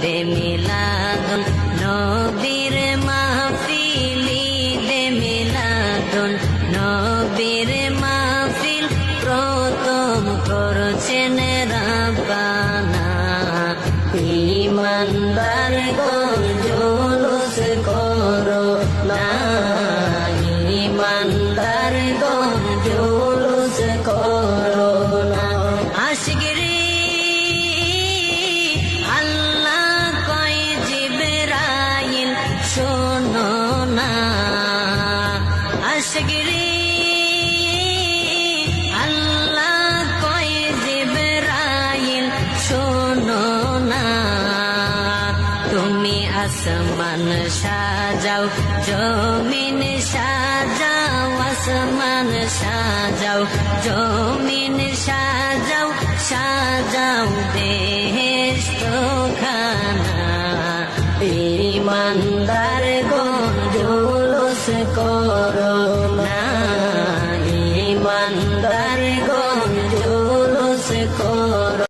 দে মিলাদুন নবীর মাহফিল দে মিলাদুন নবীর মাহফিল প্রথম করছেন রাব্বানা ঈমানদার গণ জুলুস করো না ঈমানদার গণ জুলুস করো না আশিক রে আল্লাহ কয় জিবরাইল শোনো না আশিক রে আল্লাহ কয় জিবরাইল শোনো না তুমি আসমান সাজাও জমিন সাজাও আসমান সাজাও জমিন সাজাও সাজাও বেহেশত খানা ঈমানদার গণ জুলুস করো না ঈমানদার গণ